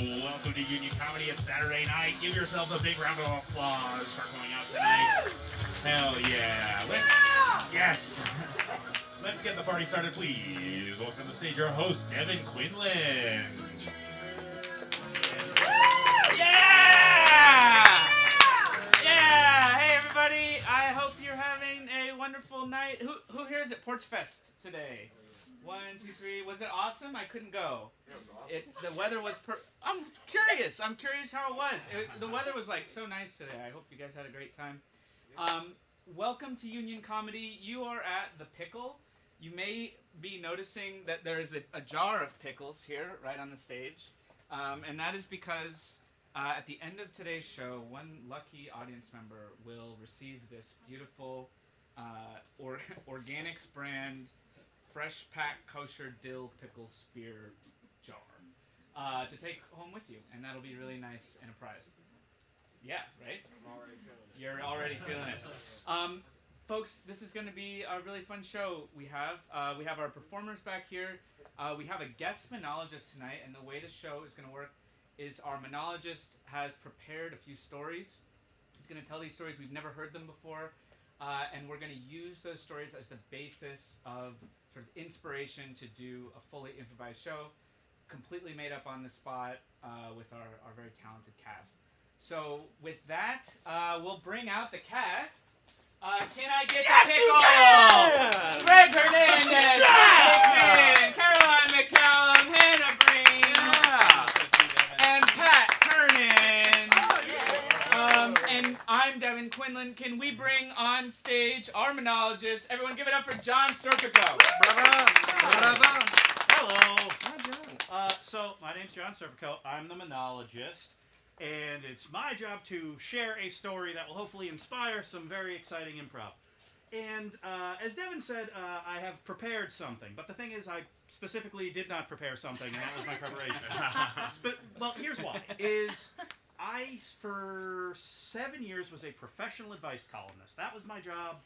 Welcome to Union Comedy. It's Saturday night. Give yourselves a big round of applause for going out tonight. Hell yeah. Yes. Let's get the party started, please. Welcome to the stage our host, Devin, Quinlan. Yeah! Hey everybody, I hope you're having a wonderful night. Who here is at Porch Fest today? 1, 2, 3. Was it awesome? I couldn't go. Yeah, it was awesome. The weather was I'm curious how it was. The weather was like so nice today. I hope you guys had a great time. Welcome to Union Comedy. You are at the Pickle. You may be noticing that there is a jar of pickles here right on the stage. And that is because at the end of today's show, one lucky audience member will receive this beautiful Organics brand fresh packed kosher dill pickle spear jar to take home with you, and that'll be really nice and a prize. Yeah, right? I'm already feeling it. You're already feeling it. Folks, this is going to be a really fun show. We have our performers back here. We have a guest monologist tonight, and the way the show is going to work is our monologist has prepared a few stories. He's going to tell these stories. We've never heard them before, and we're going to use those stories as the basis of sort of inspiration to do a fully improvised show, completely made up on the spot with our very talented cast. So with that, we'll bring out the cast. Can I get the Pickle? Greg Hernandez, McMahan, Caroline McCallum, Hannah Breen, and Pat Kearnan. And I'm Devin, Quinlan. Can we bring on stage our monologist? Everyone give it up for John Serpico. Bravo. Hello. Hi, John. So my name's John Serpico. I'm the monologist. And it's my job to share a story that will hopefully inspire some very exciting improv. And as Devin said, I have prepared something. But the thing is, I specifically did not prepare something, and that was my preparation. Well, here's why. I, for 7 years, was a professional advice columnist. That was my job.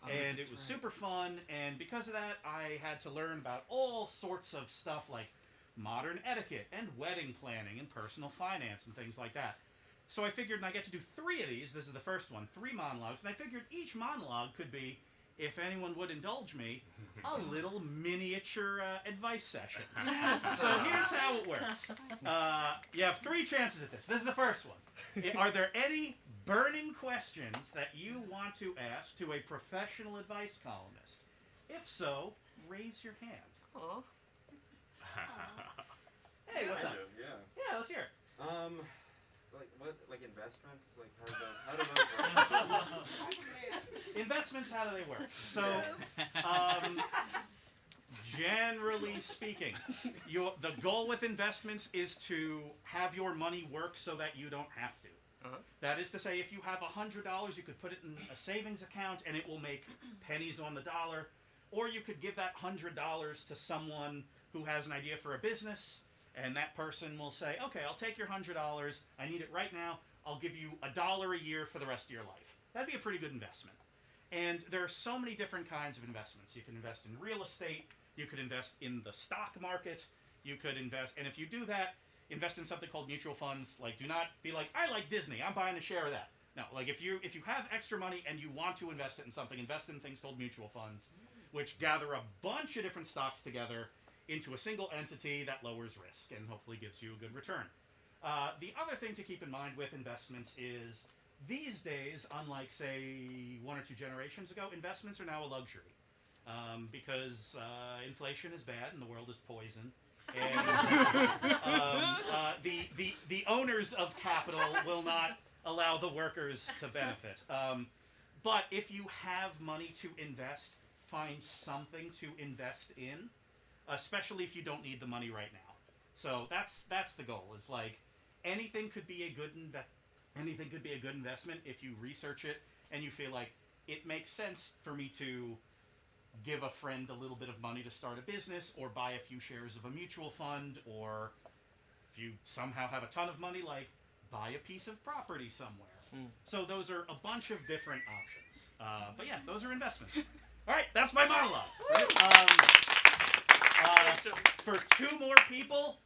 And it was super fun. And because of that, I had to learn about all sorts of stuff like modern etiquette and wedding planning and personal finance and things like that. So I figured, and I get to do 3 of these. This is the first one, 3 monologues. And I figured each monologue could be, if anyone would indulge me, a little miniature advice session. So here's how it works. You have 3 chances at this. This is the first one. Are there any burning questions that you want to ask to a professional advice columnist? If so, raise your hand. Aww. Hey, what's up? Yeah. Let's hear it. Like investments? Like how do those work? Investments, how do they work? So, generally speaking, the goal with investments is to have your money work so that you don't have to. That is to say, if you have $100, you could put it in a savings account and it will make pennies on the dollar. Or you could give that $100 to someone who has an idea for a business, and that person will say, okay, I'll take your $100, I need it right now, I'll give you $1 a year for the rest of your life. That'd be a pretty good investment. And there are so many different kinds of investments. You can invest in real estate, you could invest in the stock market, you could invest, and if you do that, invest in something called mutual funds. Like, do not be like, I like Disney, I'm buying a share of that. No, like if you have extra money and you want to invest it in something, invest in things called mutual funds, which gather a bunch of different stocks together into a single entity that lowers risk and hopefully gives you a good return. The other thing to keep in mind with investments is these days, unlike, say, 1 or 2 generations ago, investments are now a luxury because inflation is bad and the world is poison. And the owners of capital will not allow the workers to benefit. But if you have money to invest, find something to invest in, especially if you don't need the money right now. So that's the goal. Is like anything could be a good investment if you research it and you feel like it makes sense for me to give a friend a little bit of money to start a business, or buy a few shares of a mutual fund, or if you somehow have a ton of money, like buy a piece of property somewhere. So those are a bunch of different options. But yeah, those are investments. All right, that's my monologue. For 2 more people,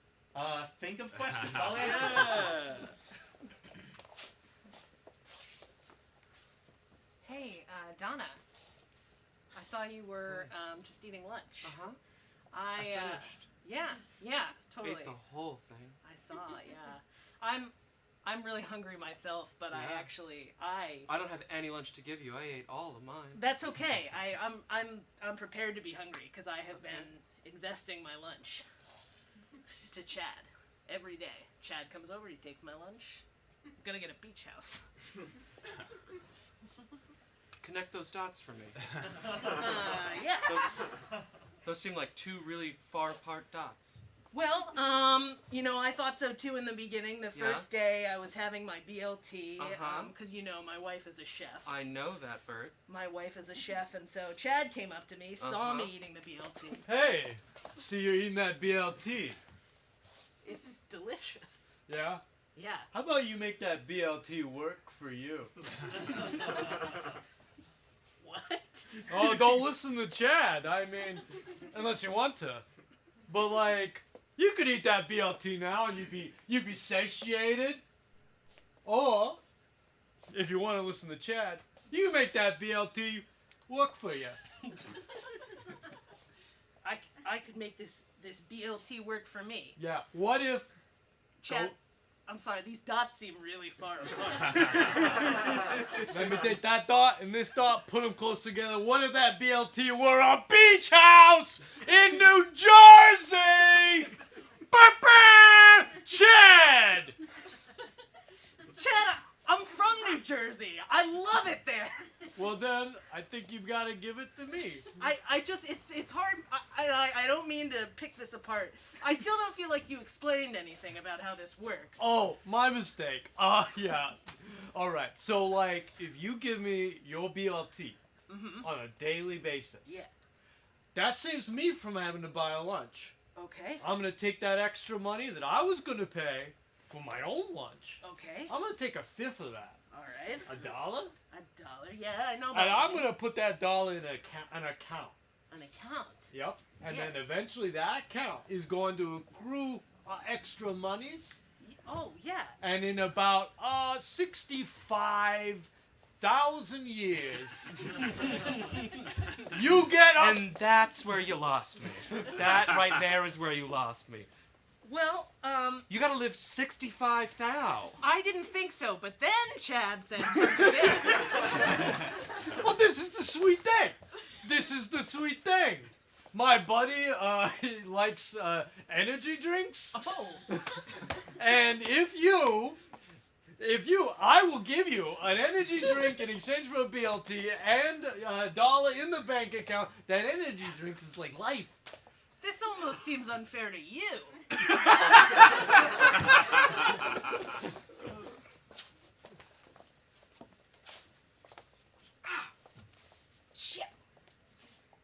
Think of questions. I'll answer. Hey, Donna. I saw you were just eating lunch. Uh-huh. I finished. Yeah, totally. Ate the whole thing. I saw, yeah. I'm really hungry myself, but Yeah. I I don't have any lunch to give you. I ate all of mine. That's okay. I'm prepared to be hungry because I have been investing my lunch to Chad every day. Chad comes over, he takes my lunch. I'm gonna get a beach house. Connect those dots for me. Yeah. Those seem like two really far apart dots. Well, I thought so too in the beginning. The first day I was having my BLT, because my wife is a chef. I know that, Bert. My wife is a chef, and so Chad came up to me, saw me eating the BLT. Hey, see you're eating that BLT. It's delicious. Yeah? Yeah. How about you make that BLT work for you? What? Oh, don't listen to Chad. I mean, unless you want to. But like, you could eat that BLT now and you'd be satiated. Or, if you want to listen to Chad, you can make that BLT work for you. I could make this BLT work for me. Yeah. What if Chad, I'm sorry, these dots seem really far apart. Let me take that dot and this dot, put them close together. What if that BLT were a beach house in New Jersey? Chad! Chad, I'm from New Jersey. I love it there. Well then, I think you've got to give it to me. It's hard. I don't mean to pick this apart. I still don't feel like you explained anything about how this works. Oh, my mistake. Yeah. Alright, so like, if you give me your BLT on a daily basis, that saves me from having to buy a lunch. Okay. I'm going to take that extra money that I was going to pay for my own lunch. Okay. I'm going to take a fifth of that. Alright. $1? $1. Yeah, I know about And I'm money. going to put that dollar in an account. An account. Yep. And then Yes. eventually that account is going to accrue extra monies. Oh, yeah. And in about 65,000 years, you get up. And that's where you lost me. That right there is where you lost me. Well, You gotta live 65 thou. I didn't think so, but then Chad said something else. Well, this is the sweet thing. This is the sweet thing. My buddy, he likes energy drinks. Oh. And I will give you an energy drink in exchange for a BLT and $1 in the bank account. That energy drink is like life. This almost seems unfair to you. Shit.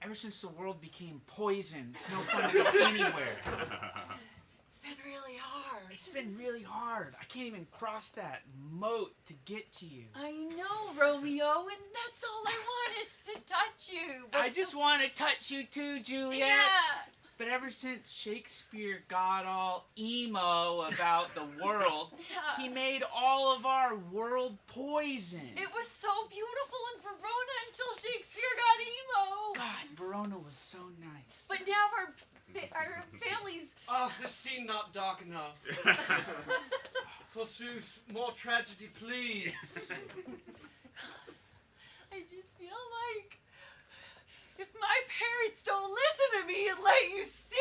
Ever since the world became poison, it's no fun to go anywhere. It's been really hard. It's been really hard. I can't even cross that moat to get to you. I know, Romeo, and that's all I want is to touch you. But I just want to touch you too, Juliet. yeah. But ever since Shakespeare got all emo about the world, Yeah. he made all of our world poison. It was so beautiful in Verona until Shakespeare got emo. God, Verona was so nice. But now our families. Oh, this scene not dark enough. Forsooth, more tragedy, please. I just feel like if my parents don't listen to me and let you see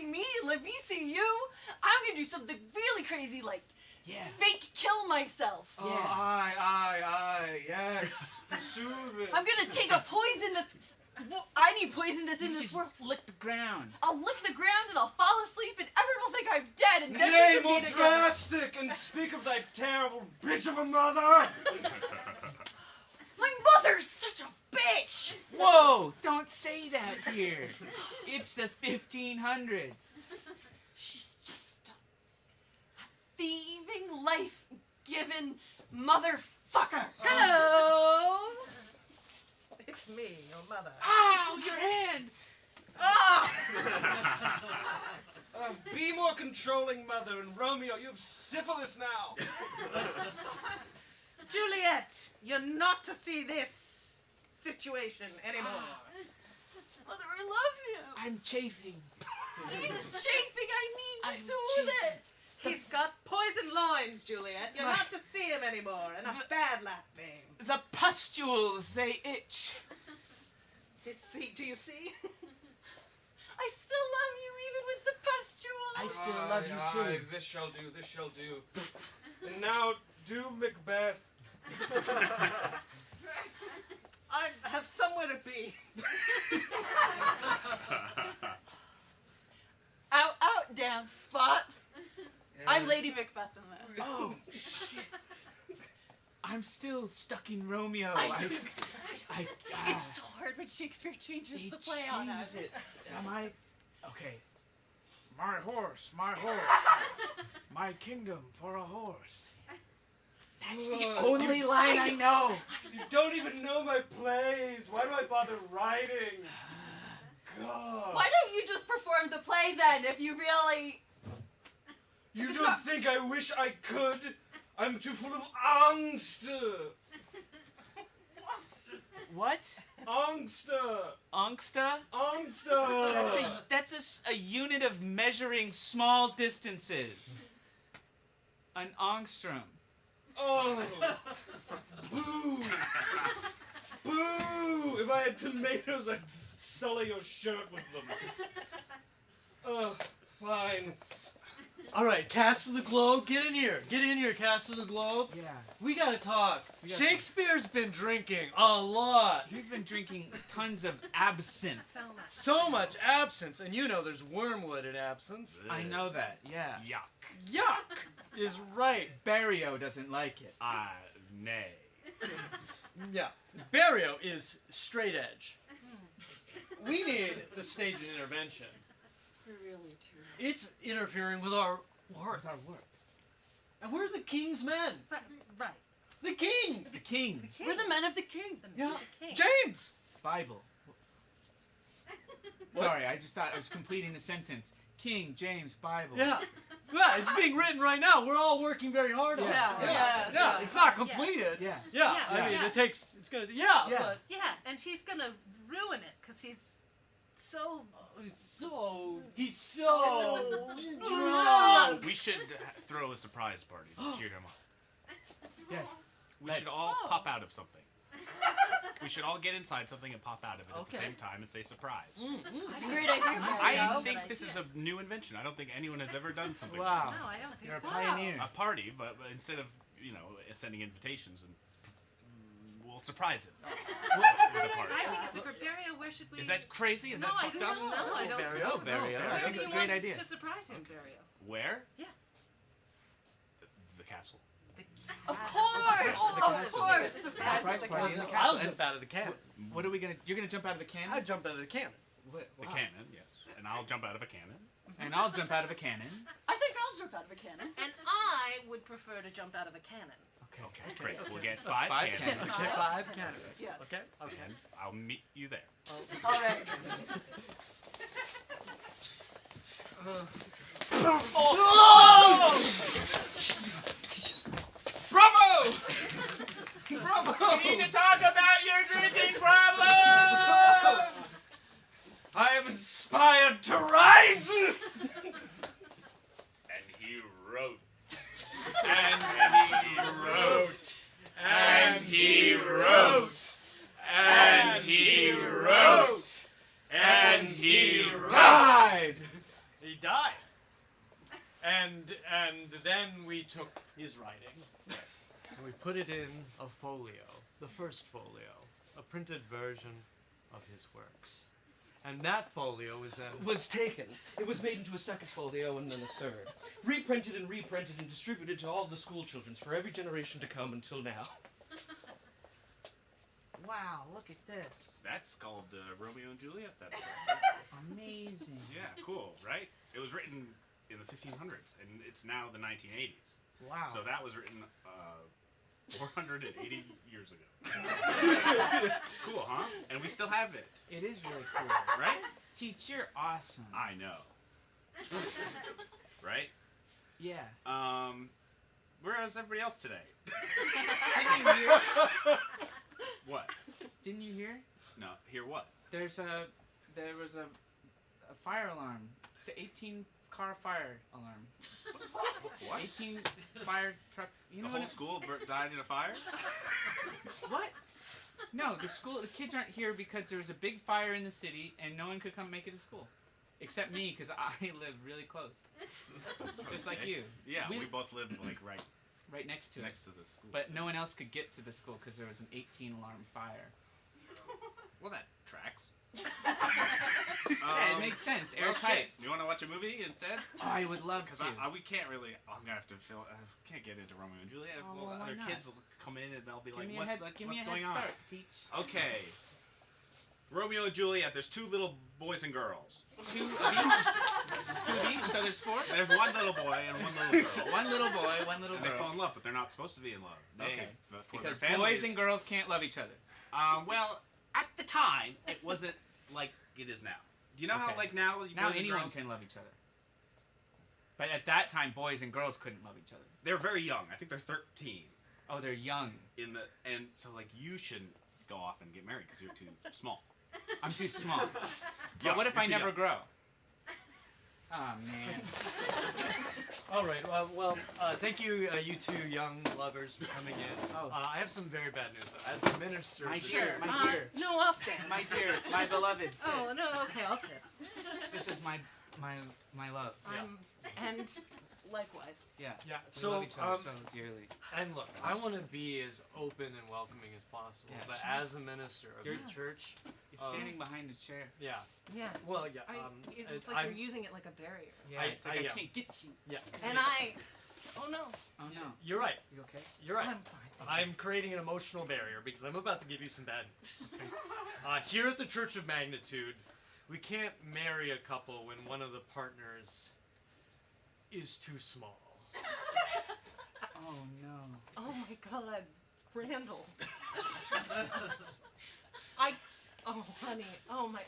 me, let me see you, I'm gonna do something really crazy, like fake kill myself. Oh, aye, yes. Forsooth it. I'm gonna take a poison that's. I need poison that's in You this just world. lick the ground. I'll lick the ground and I'll fall asleep and everyone will think I'm dead and then Nay, we can more be together. drastic, and speak of thy terrible bitch of a mother. My mother's such a bitch! Whoa! Don't say that here. It's the 1500s. She's just a thieving, life-giving motherfucker. Hello. It's me, your mother. Ow! Your hand! Be more controlling mother, and Romeo, you have syphilis now. Juliet, you're not to see this situation anymore. Mother, I love him. I'm chafing. He's chafing. I mean to soothe it. He's got poison loins, Juliet. You're not to see him anymore, and a bad last name. The pustules, they itch. Do you see? I still love you even with the pustules. I still love you too. Aye, this shall do, this shall do. And now, do Macbeth. I have somewhere to be. Out, damn spot. I'm Lady Macbeth in this. Oh, shit. I'm still stuck in Romeo. It's so hard when Shakespeare changes the play on us. Am I? Okay. My horse, my kingdom for a horse. That's the Only line I know. You don't even know my plays. Why do I bother writing? God. Why don't you just perform the play then if you really... You don't think I wish I could? I'm too full of angst. What? Angster. Angsta? Angster. That's a unit of measuring small distances. An angstrom. Oh. Boo. Boo. If I had tomatoes, I'd sully your shirt with them. Oh, fine. All right, Cast of the Globe, get in here. Get in here, Cast of the Globe. Yeah. We gotta talk. We gotta Shakespeare's been drinking a lot. He's been drinking tons of absinthe. So much. So much absence, and you know there's wormwood in absence. I know that, yeah. Yuck. Yuck is right. Barrio doesn't like it. Nay. Yeah. Barrio is straight edge. We need the stage of intervention. Really too. It's interfering with our work. With our work. And we're the king's men. Right. The king. The king. We're the men of the king. Yeah. The king. James. Bible. What? Sorry, I just thought I was completing the sentence. King, James, Bible. Yeah. Yeah, it's being written right now. We're all working very hard on it. Yeah. It's not completed. Yeah. Yeah. Yeah, I mean, yeah. it's gonna, Yeah. but Yeah, and he's gonna ruin it because he's so. he's so We should throw a surprise party to cheer him up. Yes. We should all pop out of something. We should all get inside something and pop out of it at the Okay. same time and say surprise. It's a great idea, I Mario. think this is a new invention. I don't think anyone has ever done something Wow. like No, I don't think You're a so. pioneer. this. A party, but instead of, sending invitations, and we'll surprise it with a party. I think it's a good Barrio. Where should we? Is that crazy? Is no, that I fucked don't up? know. I don't. Barrio. Oh, Barrio. No, I Where think do it's you a great want idea. to surprise him, Barrio? Where? Yeah. The castle. Of course! The Of castle. course! Surprise Surprise at the party in castle. the castle. I'll jump out of the cannon. What are we gonna? You're gonna jump out of the cannon? I'll jump out of the cannon. What? The Wow. cannon, yes. And I'll jump out of a cannon. And I'll jump out of a cannon. I think I'll jump out of a cannon. And I would prefer to jump out of a cannon. Okay, great. We'll get five Five cannons. cannons. Okay, 5 cannons. Yes. Okay. Okay. And I'll meet you there. All right. Bravo! We need to talk about your drinking problem. I am inspired to write! And he wrote. And he wrote. And he wrote. And he wrote. And he Died. He died. And then we took his writing. And we put it in a folio, the first folio, a printed version of his works. And that folio is then Was taken. It was made into a second folio and then a third. Reprinted and reprinted and distributed to all the school children for every generation to come until now. Wow, look at this. That's called Romeo and Juliet. That's Amazing. yeah, cool, right? It was written in the 1500s, and it's now the 1980s. Wow. So that was written 480 years ago. Cool, huh? And we still have it, It is really cool. right? Teach, you're awesome. I know. Right? Yeah. Where's everybody else today? Didn't you hear? What? Didn't you hear? No, hear what? There was a fire alarm. It's an 18-car fire alarm. What? 18 fire truck. You The know whole what? school died in a fire? What? No, the kids aren't here because there was a big fire in the city and no one could come make it to school. Except me, because I live really close. Just like Okay. you. Yeah, we both live like Right next to it. next to the school. But no one else could get to the school because there was an 18-alarm fire. Well, that tracks. Yeah, it makes sense. Well, Airtight. shit. You want to watch a movie instead? Oh, I would love Because to. we can't really. I'm gonna have to fill. Can't get into Romeo and Juliet. Oh, Well, well, why other not? kids will come in and they'll be Give like, me "What? a head, Like, give what's me a going head on?" start, Teach. Okay. Romeo and Juliet. There's two little boys and girls. Two of each? Two of each, so there's 4? There's one little boy and one little girl. One little boy, one little And they girl. fall in love, but they're not supposed to be in love. Okay. For Because their families, boys and girls can't love each other. Well, at the time, it wasn't like it is now. Do you know how Okay. like now? Now boys and anyone girls, can love each other. But at that time, boys and girls couldn't love each other. They're very young. I think they're 13. Oh, they're young. And so like you shouldn't go off and get married because you're too small. I'm too small. Yeah, But what if you're I too never young. grow? Oh, man. All right. Well, thank you, you two young lovers, for coming in. Oh. I have some very bad news. As the minister, My of the dear, church- my dear. No, I'll stand. My dear, my beloved. Sit. Oh no, okay, I'll sit. This is my love. And likewise. Yeah. Yeah. We So, love each other so dearly. and look, I want to be as open and welcoming as possible, Yeah, but sure. as a minister of You're- the church, You're standing behind a chair. yeah. Yeah. Well, yeah. It's like I'm- you're using it like a barrier. Yeah, I- it's like I, yeah. can't get you. Yeah. And I. Oh no. Oh no. You're right. You okay? You're right. I'm fine. I'm creating an emotional barrier because I'm about to give you some bad news. Here at the Church of Magnitude, we can't marry a couple when one of the partners is too small. Oh no. Oh my God, Randall. Oh honey. Oh my.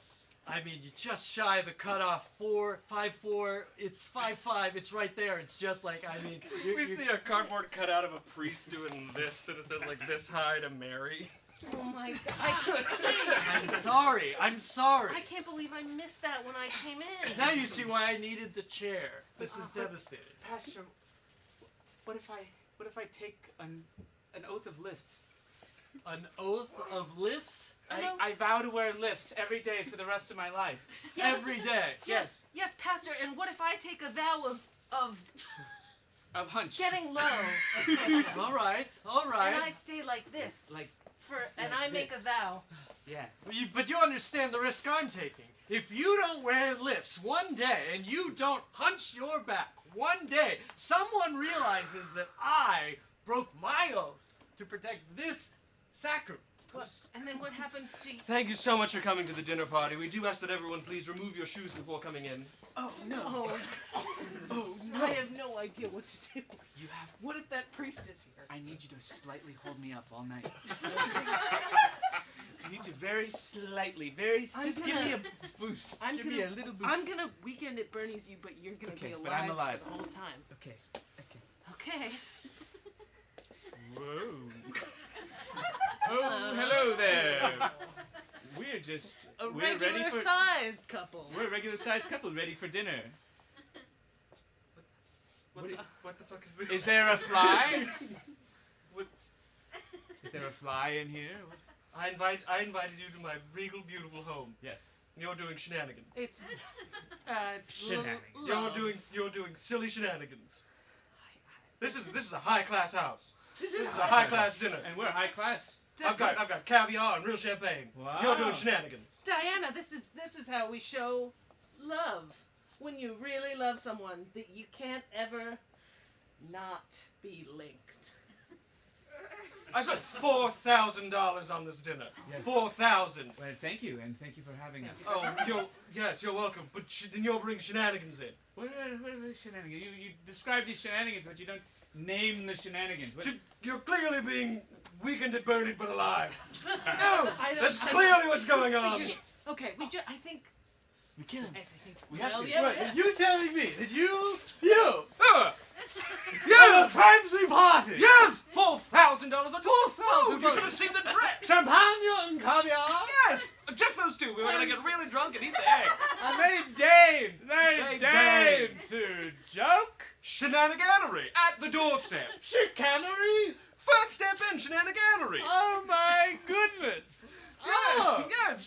I mean, you're just shy of the cutoff. 5'4". It's 5'5". It's right there. It's just like, I mean, We see a cardboard cutout of a priest doing this, and it says like this high to Mary. Oh my God. I'm sorry. I'm sorry. I can't believe I missed that when I came in. Now you see why I needed the chair. This is devastating. Pastor, what if I take an oath of lifts? An oath of lifts I vow to wear lifts every day for the rest of my life. Yes. every day. Yes, yes, Pastor. And what if I take a vow of Of hunch. getting low, All right. All right. and I stay like this, Like, and like I make this. a vow. yeah. But you understand the risk I'm taking. If you don't wear lifts one day and you don't hunch your back one day, someone realizes that I broke my oath to protect this sacrament. What? And then what happens to? Thank you so much for coming to the dinner party. We do ask that everyone please remove your shoes before coming in. Oh no! Oh no! I have no idea what to do. You have. What if that priest is here? I need you to slightly hold me up all night. I need to very slightly, just give me a boost. Give me a little boost. I'm gonna weekend at Bernie's you, but you're gonna Okay, be but I'm alive. for the whole time. Okay. Okay. Whoa. Oh, hello there. We're just A we're ready regular for sized couple. we're a regular sized couple ready for dinner. What the fuck is this? Is there a fly? Is there a fly in here? I invited you to my regal, beautiful home. Yes. You're doing shenanigans. It's Shenanigans. You're doing silly shenanigans. This is a high class house. This is a high class dinner. And we're high class. I've got caviar and real champagne. Wow. You're doing shenanigans. Diana, this is how we show love. When you really love someone, that you can't ever not be linked. I spent $4,000 on this dinner. Yes. 4,000. Well, thank you, and thank you for having us. Oh, you're welcome. But then you'll bring shenanigans in. What shenanigans? You describe these shenanigans, but you don't name the shenanigans. What, You're clearly being weakened at Bernie but alive. I don't- That's clearly what's going on. Okay, I think McCallum, we Well, have to. yeah, Wait, yeah. you telling me that you have a fancy party? Yes! $4,000! $4,000. You should have seen the dress! Champagne and caviar? Yes! Just those two. We were gonna get really drunk and eat the egg. And they They deigned to joke? Shenaniganery at the doorstep. Chicanery? First step in shenaniganery. Oh my goodness! Oh. Yes,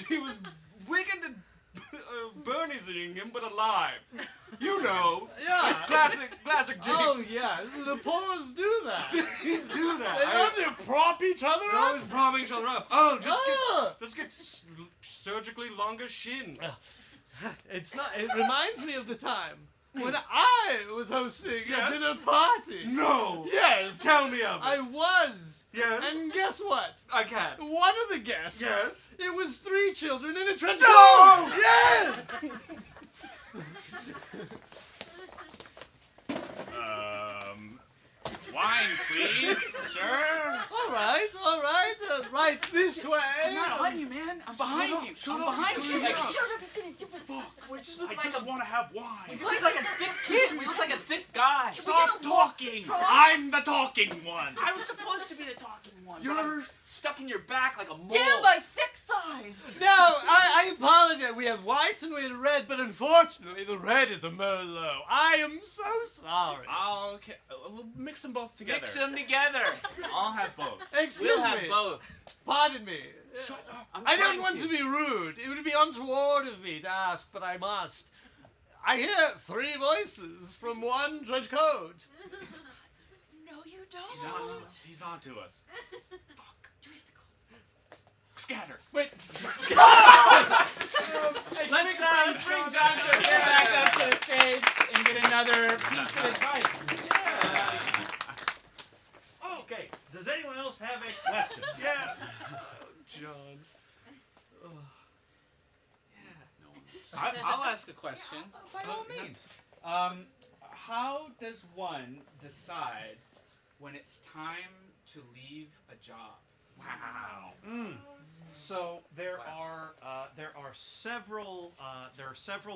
she was wicked and Bernie'sing him, but alive. You know. Yeah. Classic Jimmy. Oh yeah, the pores do that. They do that. They love to prop each other They're up. always propping each other up. Oh, Ah. let's get surgically longer shins. It's not. It reminds me of the time when I was hosting Yes? a dinner party. No. Yes. Tell me of it. I was. Yes. And guess what? I can't. One of the guests. Yes. It was 3 children in a trench No! coat. Yes. Wine, please, sir. All right. Right this way. I'm not on you, man. I'm behind you. I'm behind you. Shut up, he's gonna super I just want to have wine. You look like a thick kid. We look like a thick guy. Stop talking. Strong. I'm the talking one. I was supposed to be the talking one. but You're I'm stuck in your back like a mole. Damn my thick thighs! No, I apologize. We have white and we have red, but unfortunately the red is a Merlot. I am so sorry. Okay, we'll mix them both together. Mix them together. I'll have both. Excuse We'll have me. both. Pardon me. Shut up. I don't want to be rude. It would be untoward of me to ask, but I must. I hear 3 voices from one trench coat. No, you don't. He's on to us. He's on to us. Fuck. Do we have to go? Scatter. Wait. Let's bring John Serpico back up to the stage and get another piece of advice. Okay. Does anyone else have a question? Yeah. John. I'll ask a question. By all means. How does one decide when it's time to leave a job? Wow. So there are several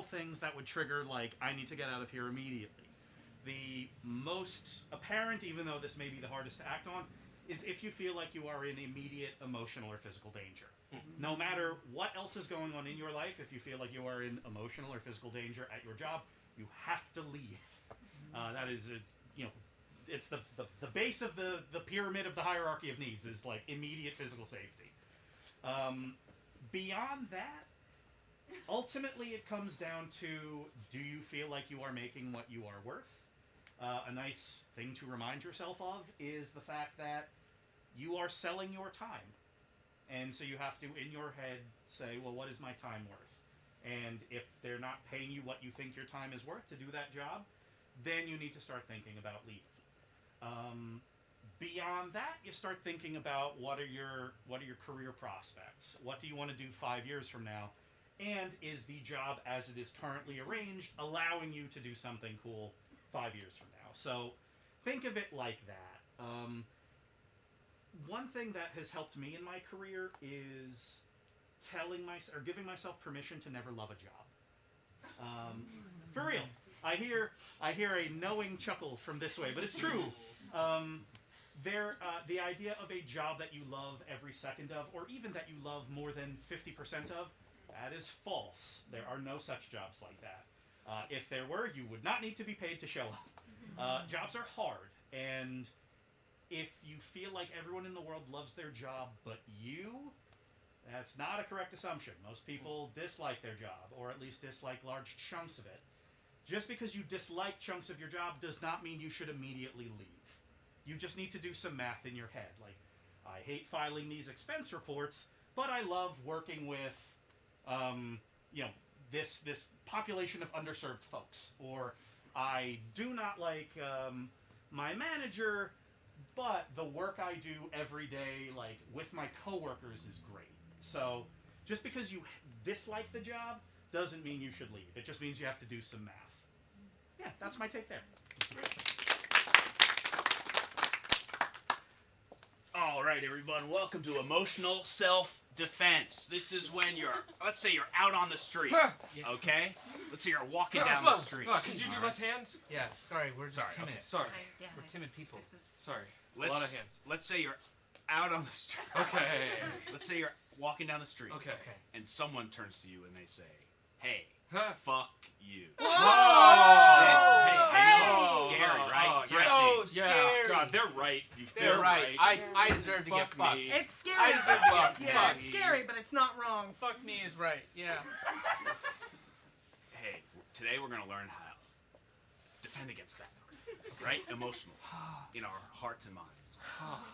things that would trigger like I need to get out of here immediately. The most apparent, even though this may be the hardest to act on, is if you feel like you are in immediate emotional or physical danger. No matter what else is going on in your life, if you feel like you are in emotional or physical danger at your job, you have to leave. That is, it's the base of the pyramid of the hierarchy of needs is like immediate physical safety. Beyond that, ultimately it comes down to, do you feel like you are making what you are worth? A nice thing to remind yourself of is the fact that you are selling your time. And so you have to, in your head, say, well, what is my time worth? And if they're not paying you what you think your time is worth to do that job, then you need to start thinking about leaving. Beyond that, you start thinking about what are your career prospects? What do you want to do 5 years from now? And is the job as it is currently arranged allowing you to do something cool 5 years from now? So think of it like that. One thing that has helped me in my career is giving myself permission to never love a job. For real. I hear a knowing chuckle from this way, but it's true. The idea of a job that you love every second of, or even that you love more than 50% of, that is false. There are no such jobs like that. If there were, you would not need to be paid to show up. Jobs are hard, and if you feel like everyone in the world loves their job but you, that's not a correct assumption. Most people dislike their job, or at least dislike large chunks of it. Just because you dislike chunks of your job does not mean you should immediately leave. You just need to do some math in your head. Like, I hate filing these expense reports, but I love working with, this population of underserved folks. Or I do not like my manager, but the work I do every day, like with my coworkers, is great. So just because you dislike the job doesn't mean you should leave. It just means you have to do some math. Yeah, that's my take there. All right, everyone. Welcome to Emotional Self defense. This is when let's say you're out on the street, okay? Let's say you're walking down the street. Could you do less hands? Yeah, sorry, we're just Sorry, timid. okay. Sorry. We're timid people. Sorry. It's a lot of hands. Let's say you're out on the street. Okay. Let's say you're walking down the street. Okay. And someone turns to you and they say, "Hey, Huh. fuck you." Whoa! Hey, I know, scary, right? Oh, Threatening. So Yeah, scary. God, they're right. You They're feel right. I deserve to get Fuck fucked. me. It's scary. I deserve to get Yeah, fucked. it's scary, but it's not wrong. Fuck me is right. Yeah. Hey, today we're gonna learn how to defend against that, right? Emotionally, in our hearts and minds.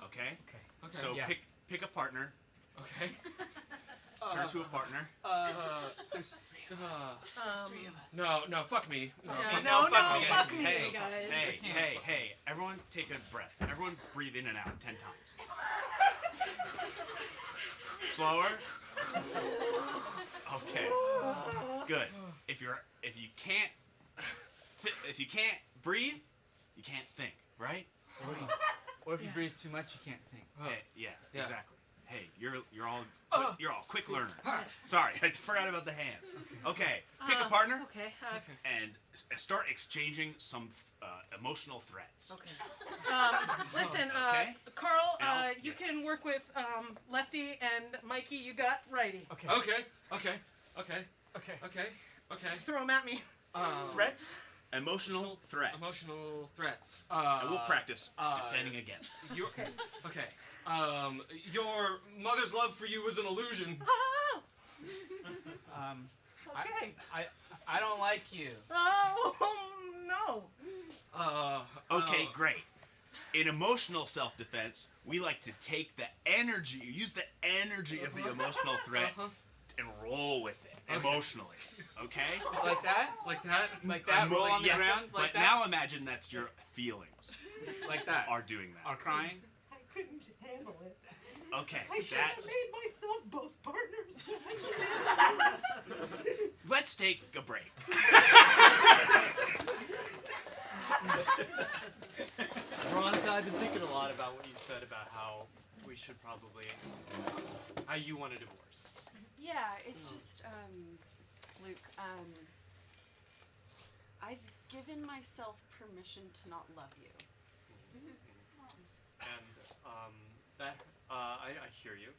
Okay. Okay. So Yeah. pick a partner. Okay. Turn to a partner. There's No, fuck me. No, Yeah, fuck no, fuck me. fuck me, Hey, guys. hey! Everyone, take a breath. Everyone, breathe in and out 10 times. Slower. Okay. Good. If you can't breathe, you can't think, right? Or if you breathe too much, you can't think. Hey, yeah, Yeah. exactly. Hey, you're all quick learners. Sorry, I forgot about the hands. Okay, pick a partner Okay. and start exchanging some emotional threats. Listen, Okay. Carl, Now- you can work with Lefty, and Mikey, you got Righty. Okay. Okay. Throw them at me. Threats? Emotional threats. Emotional threats. And we'll practice defending against them. Okay. Your mother's love for you was an illusion. Okay. I don't like you. Oh, no. Okay, great. In emotional self-defense, we like to take the energy, use the energy of the emotional threat and roll with it emotionally. Okay? Like that? Like that? Like that? Roll on the Yes, ground? Like but that? now imagine that's your feelings Like that? are doing that. Are crying? I couldn't handle it. Okay, I should have that's. made myself both partners. Let's take a break. Veronica, I've been thinking a lot about what you said about how we should probably, how you want a divorce. Yeah, it's just, Luke, I've given myself permission to not love you. And that, I hear you.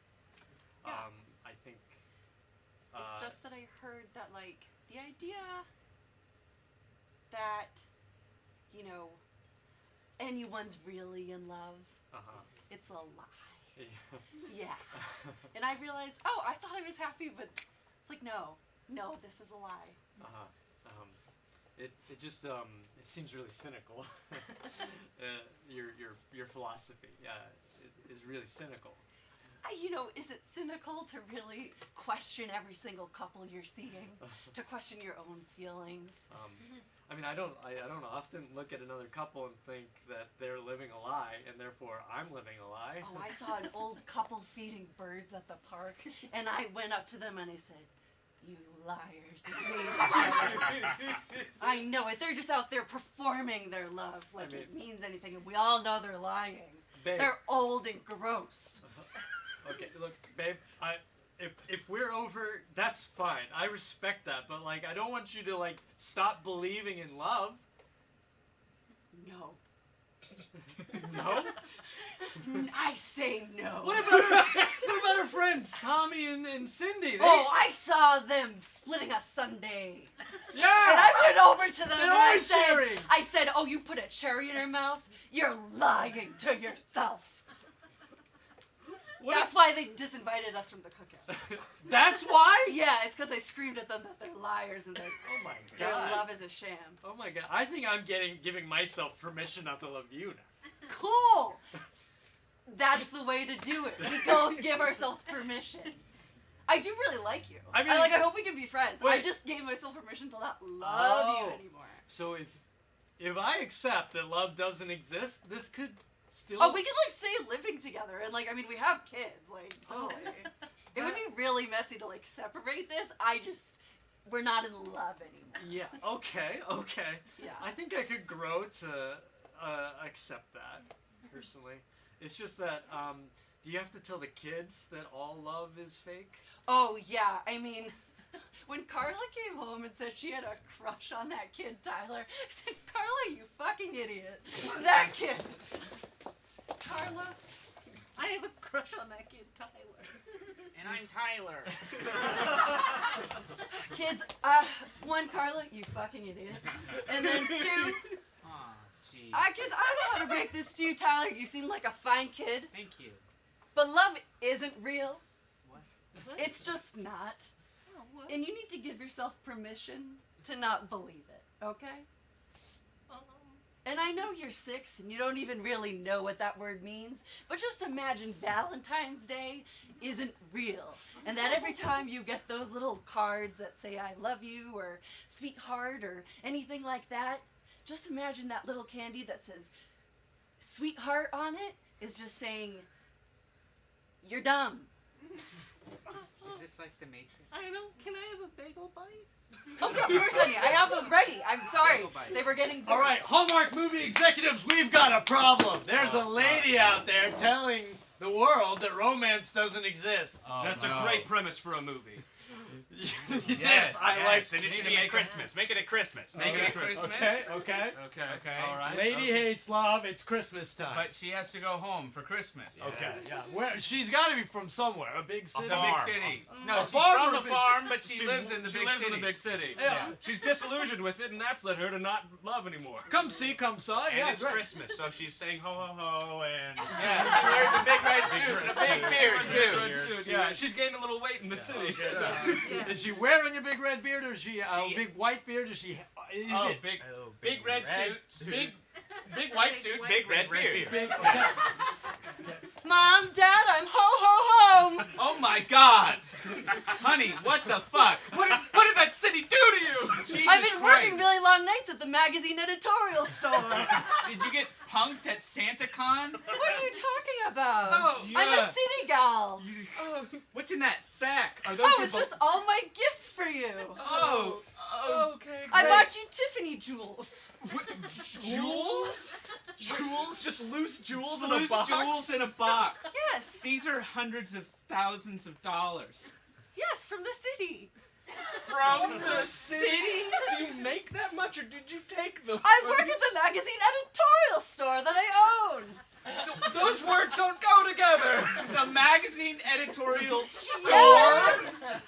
Yeah. I think. It's just that I heard that, like, the idea that, you know, anyone's really in love, it's a lie. Yeah. And I realized, I thought I was happy, but it's like, no, this is a lie. It just it seems really cynical. Your philosophy is really cynical. You know, is it cynical to really question every single couple you're seeing? To question your own feelings? I mean, I don't often look at another couple and think that they're living a lie, and therefore I'm living a lie. Oh, I saw an old couple feeding birds at the park, and I went up to them and I said, "You liars." I know it. They're just out there performing their love like it means anything, and we all know they're lying. Babe. They're old and gross. Okay, look, babe, if we're over, that's fine. I respect that, but like, I don't want you to like stop believing in love. No. No? I say no. What about our friends, Tommy and Cindy? I saw them splitting a sundae. Yeah! And I went over to them They're and I always said, sharing. "Oh, you put a cherry in your mouth? You're lying to yourself." That's why they disinvited us from the cookout. That's why? Yeah, it's because I screamed at them that they're liars and that Oh my their god. love is a sham. Oh my god. I think I'm giving myself permission not to love you now. Cool! That's the way to do it. We both give ourselves permission. I do really like you. I mean- I hope we can be friends. I Wait. just gave myself permission to not love you Oh. anymore. So if I accept that love doesn't exist, this could still. Oh, we could stay living together and we have kids, totally. It would be really messy to separate this. We're not in love anymore. Yeah. Okay. Yeah. I think I could grow to accept that personally. It's just that. Do you have to tell the kids that all love is fake? Oh, yeah. I mean, when Carla came home and said she had a crush on that kid, Tyler, I said, Carla, you fucking idiot. That kid. Carla. I have a crush on that kid, Tyler. And I'm Tyler. Kids, one, Carla, you fucking idiot. And then two, Aw, jeez. kids, I don't know how to break this to you, Tyler. You seem like a fine kid. Thank you. But love isn't real. What? It's just not. Oh, what? And you need to give yourself permission to not believe it, okay? And I know you're 6 and you don't even really know what that word means, but just imagine Valentine's Day isn't real. And that every time you get those little cards that say I love you or sweetheart or anything like that, just imagine that little candy that says sweetheart on it is just saying, you're dumb. Is this like the Matrix? I don't know. Can I have a bagel bite? Oh, of course, honey. I have those ready. I'm sorry. They were getting... All right, Hallmark movie executives, we've got a problem. There's a lady out there telling the world that romance doesn't exist. That's a great premise for a movie. Yes, I like. And it should be at Christmas. Make it at Christmas. Make it at Christmas. Okay, okay. Okay. All right. Lady hates love. It's Christmas time. But she has to go home for Christmas. Okay, yeah. Where she's got to be from somewhere, a big city. The big city. No, A she's farm from or a a big- farm, but she lives in the She big lives city. in the big city. Yeah. She's disillusioned with it, and that's led her to not love anymore. Come see, come saw. And Yeah, it's great. Christmas, so she's saying ho ho ho and Yeah, she wears a big red suit and a big beard, too. Red suit, yeah, she's gained a little weight in the city. Is she wearing a big red beard or is she a big white beard? Is she? Is Oh, it big red suit, big white suit, big red beard. big? Okay. Mom, Dad, I'm ho-ho-home. Oh my God, honey, what the fuck? What did that city do to you? Jesus I've been Christ. working really long nights at the magazine editorial store. Did you get punked at SantaCon? What are you talking about? Oh, I'm a yeah. city gal. What's in that sack? Are those Oh, your it's just all my gifts for you. Oh, Okay, I great. bought you Tiffany jewels. Jewels? Jewels? Just loose jewels in a loose box? jewels in a box. Yes. These are hundreds of thousands of dollars. Yes, from the city. From the city? Do you make that much, or did you take them? I work at the magazine editorial store that I own. Those words don't go together. The magazine editorial store? Yes.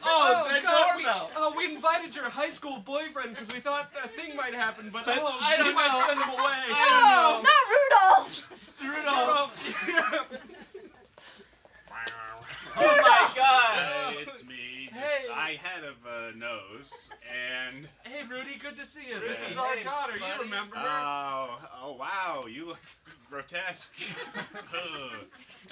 Oh, the God, doorbell. we invited your high school boyfriend because we thought a thing might happen, but I we don't might know. send him away. Oh, not Rudolph. Rudolph. Oh my God. it's me. Hey. I had a nose and Hey, Rudy, good to see you. Rudy. This is our Hey, daughter. buddy. You remember her? oh wow, you look grotesque.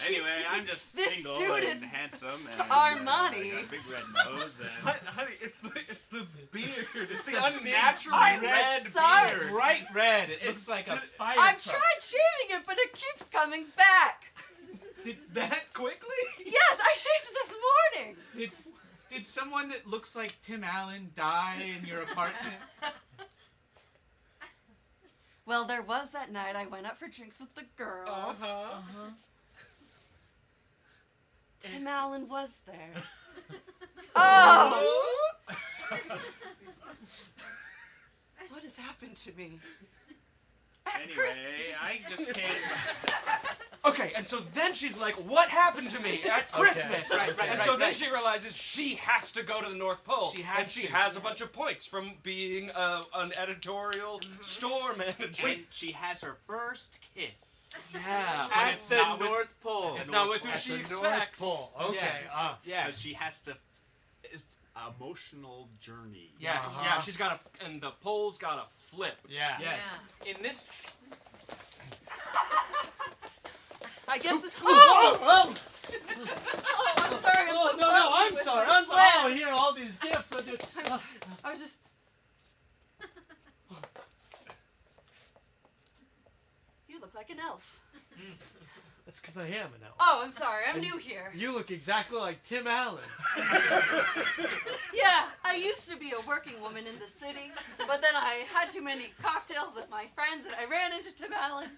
Anyway, I'm just This single suit and is handsome and Armani. I got a big red nose and Honey, it's the beard. It's the unnaturally I'm red sorry. beard. Bright red. It looks It's like a ju- fire I've truck. tried shaving it, but it keeps coming back. Did that quickly? Yes, I shaved it this morning. Did someone that looks like Tim Allen die in your apartment? Well, there was that night I went out for drinks with the girls. Tim Allen was there. Oh! What has happened to me? At anyway, I just came. Okay, and so then she's like, what happened to me at Christmas? And so then she realizes she has to go to the North Pole. She has and she to. has a bunch of points from being an editorial store manager. And she has her first kiss. Yeah, At it's the not with- North Pole. It's not with who At she the expects. North Pole. Okay. Yeah. Because she has to. It's emotional journey. Yes, yeah, she's got and the pole's got a flip. Yeah. Yes. In this. I guess it's. Oh! Oh, I'm sorry. I'm Oh, so no, clumsy I'm with sorry. my I'm sorry. sled. Oh, here, all these gifts. I did. I'm sorry. I was just. You look like an elf. That's because I am an elf. Oh, I'm sorry. I'm new here. You look exactly like Tim Allen. Yeah, I used to be a working woman in the city, but then I had too many cocktails with my friends and I ran into Tim Allen,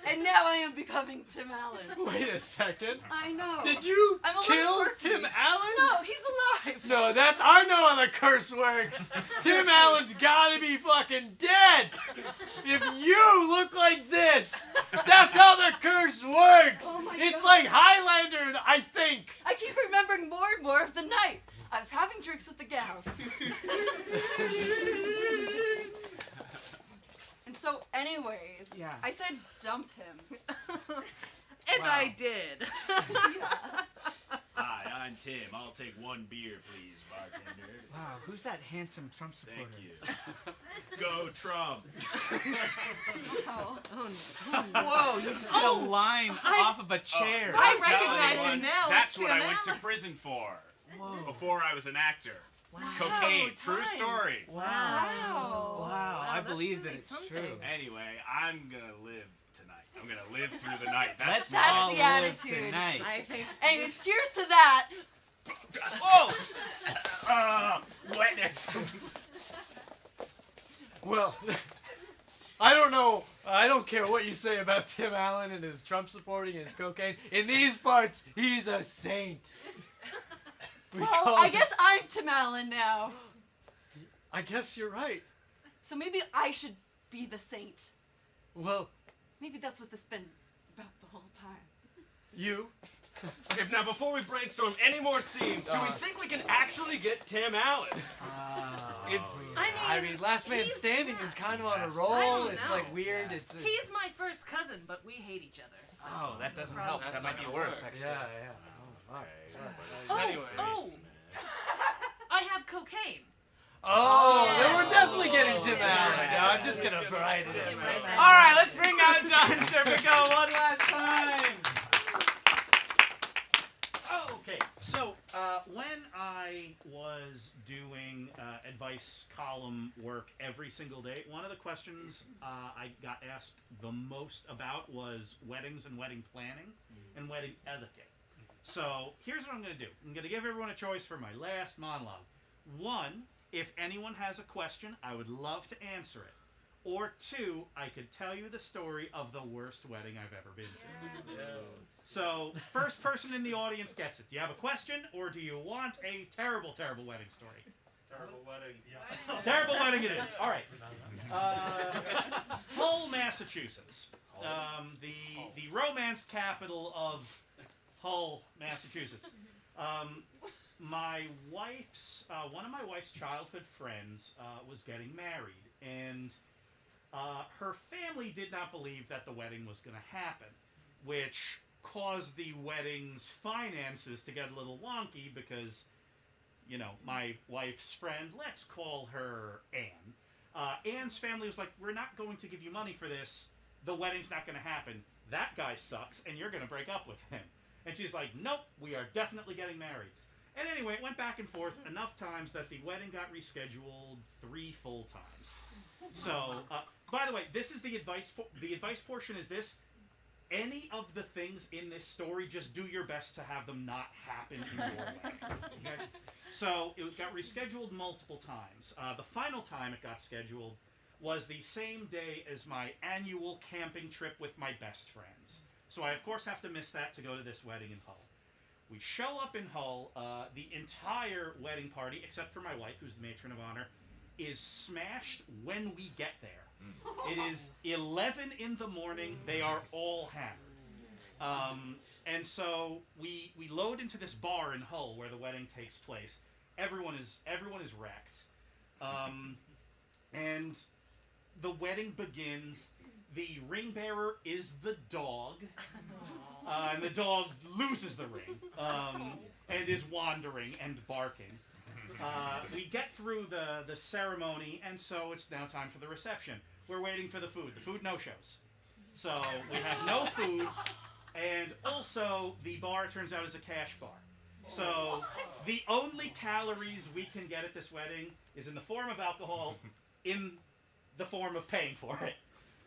and now I am becoming Tim Allen. Wait a second. I know. Did you I'm a kill little quirky. Tim Allen? No, he's alive. No, I know how the curse works. Tim Allen's gotta be fucking dead. If you look like this, that's how the curse works. Oh my It's God. like Highlander, I think. I keep remembering more and more of the night. I was having drinks with the gals. And so, anyways, Yeah. I said dump him. And I did. Hi, I'm Tim. I'll take one beer, please, bartender. Wow, who's that handsome Trump supporter? Thank you. Go Trump. Oh. Whoa, you just did a line off of a chair. I Don't tell recognize anyone. him now. That's It's what I Tim went to Allen. prison for. Whoa. Before I was an actor. Cocaine. True time. story. Wow. Wow. Wow, I that's believe that really it's something. true. Anyway, I'm gonna live tonight. I'm gonna live through the night. Let's That's all the live attitude. tonight. I think. Anyways, cheers to that. Oh! Wetness. Well, I don't know. I don't care what you say about Tim Allen and his Trump supporting and his cocaine. In these parts, he's a saint. We Well, call I him- guess I'm Tim Allen now. I guess you're right. So maybe I should be the saint. Well, Maybe that's what this has been about the whole time. you. Okay, now before we brainstorm any more scenes, do we think we can actually get Tim Allen? It's I mean, Last Man he's- Standing is kind of on a I roll. don't It's know. like weird. It's He's my first cousin, but we hate each other. So. Oh, that doesn't help. That's That might not be gonna worse, work. actually. yeah. Oh, Anyways. oh. I have cocaine. Oh, Yes. then we're definitely getting Tim Yeah. Allen. I'm just gonna write it. Tim right All right, let's bring out John Serpico one last time. Okay, so when I was doing advice column work every single day, one of the questions I got asked the most about was weddings and wedding planning and wedding etiquette. So here's what I'm going to do. I'm going to give everyone a choice for my last monologue. One, if anyone has a question, I would love to answer it. Or two, I could tell you the story of the worst wedding I've ever been to. So, first person in the audience gets it. Do you have a question, or do you want a terrible, terrible wedding story? Terrible wedding. Yeah. Terrible wedding it is. All right. Hull, Massachusetts. The romance capital of Hull, Massachusetts. My wife's one of my wife's childhood friends was getting married, and her family did not believe that the wedding was going to happen, which caused the wedding's finances to get a little wonky because, you know, my wife's friend, let's call her Anne. Anne's family was like, we're not going to give you money for this. The wedding's not going to happen. That guy sucks, and you're going to break up with him. And she's like, nope, we are definitely getting married. And anyway, it went back and forth enough times that the wedding got rescheduled 3 full times. So, by the way, this is the advice. The advice portion is this. Any of the things in this story, just do your best to have them not happen in your wedding. Okay? So, it got rescheduled multiple times. The final time it got scheduled was the same day as my annual camping trip with my best friends. So I, of course, have to miss that to go to this wedding in Hull. We show up in Hull. The entire wedding party, except for my wife, who's the matron of honor, is smashed when we get there. It is 11 in the morning. They are all hammered. And so we load into this bar in Hull where the wedding takes place. Everyone is wrecked. And the wedding begins. The ring bearer is the dog. And the dog loses the ring and is wandering and barking. We get through the ceremony, and so it's now time for the reception. We're waiting for the food. The food no-shows. So we have no food, and also the bar turns out is a cash bar. So the only calories we can get at this wedding is in the form of alcohol, in the form of paying for it.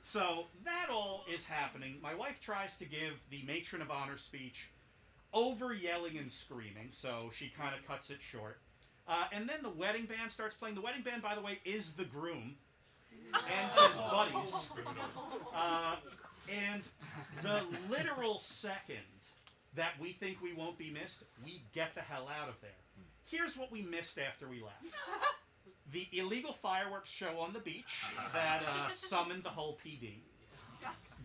So that all is happening. My wife tries to give the matron of honor speech over yelling and screaming, so she kind of cuts it short. And then the wedding band starts playing. The wedding band, by the way, is the groom and his buddies. And the literal second that we think we won't be missed, we get the hell out of there. Here's what we missed after we left. The illegal fireworks show on the beach that summoned the whole PD.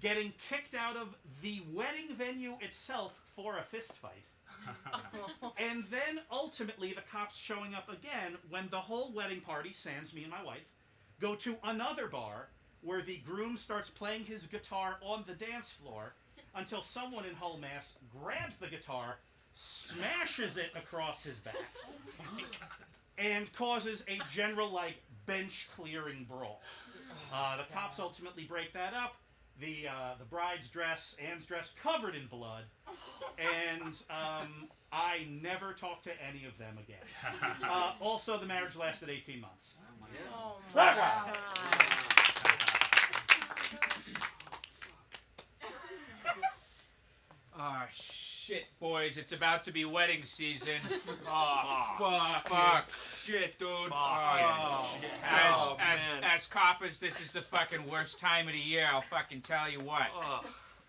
Getting kicked out of the wedding venue itself for a fist fight. And then ultimately the cops showing up again when the whole wedding party, sans me and my wife, go to another bar where the groom starts playing his guitar on the dance floor until someone in whole mass grabs the guitar, smashes it across his back, and causes a general, like, bench-clearing brawl. The cops ultimately break that up. The bride's dress, Anne's dress, covered in blood, and I never talked to any of them again. Also, the marriage lasted 18 months. Oh my God. Ah, shit, boys. It's about to be wedding season. Oh, fuck. Shit, dude. As coppers, this is the fucking worst time of the year. I'll fucking tell you what.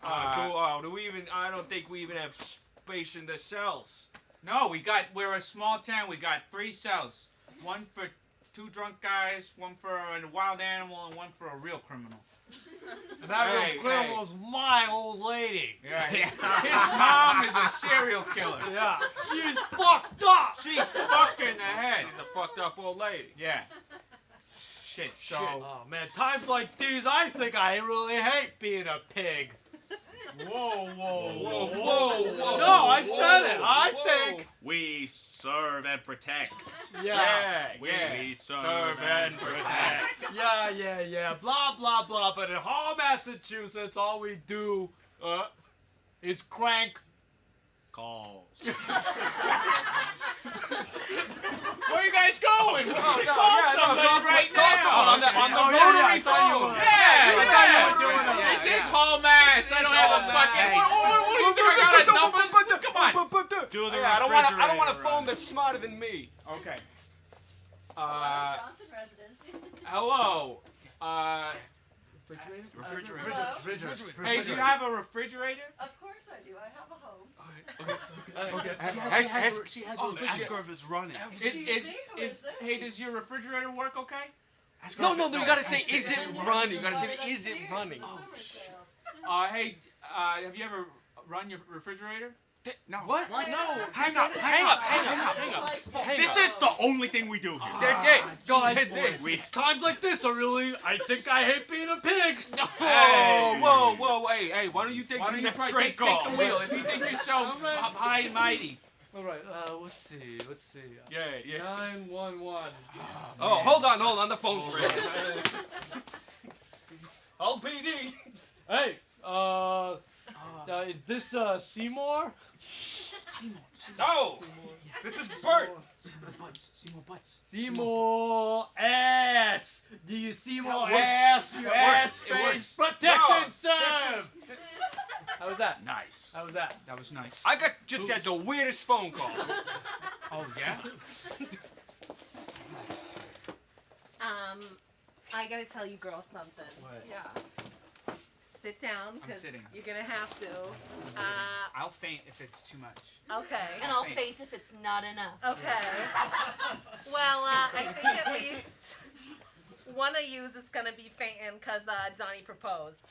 I don't think we even have space in the cells. No, we're a small town. We got 3 cells. One for 2 drunk guys, one for a wild animal, and one for a real criminal. And that real criminal's my old lady. Yeah, his mom is a serial killer. Yeah, she's fucked up. She's fucked in the head. She's a fucked up old lady. Yeah. Shit, so... Oh, man, times like these, I think I really hate being a pig. Whoa. No, I said it. I think... We serve and protect. Yeah. We serve and protect. Yeah. Blah, blah, blah. But in Hall, Massachusetts, all we do is crank Calls. Where are you guys going? Call somebody right someone now. on the rotary phone. This is Hall Mass. I don't have a fucking... What do you think? I got a number? Come on. Do the I don't want a refrigerator phone run. that's smarter than me. Okay. Johnson residence. Hello. Refrigerator. Hey, do you have a refrigerator? Of course I do. I have a home. She has a Ask her if it's running. Hey, does your refrigerator work okay? No, you gotta say, is it running? You gotta say, is it running? Hey, have you ever run your refrigerator? No. What? No. Hang up. This is the only thing we do here. That's it. That's it. Times like this I think I hate being a pig. Whoa. Hey, why don't you take the next straight call? Take the wheel if you think you're so high and mighty. All right, let's see. Yeah. 911. Oh, hold on, the phone's ringing. All PD. Hey, is this Seymour? No, this is Bert. Seymour ass. Do you Seymour That ass? works. You It ass works. face. Protect No, and serve. How was that? Nice. How was that? That was nice. I just got the weirdest phone call. Oh, yeah? I gotta tell you girls something. What? Yeah. Sit down, I'm because sitting. you're gonna have to. I'll faint if it's too much. Okay. And I'll faint if it's not enough. Okay. Well, I think at least one of yous is gonna be fainting because Donnie proposed.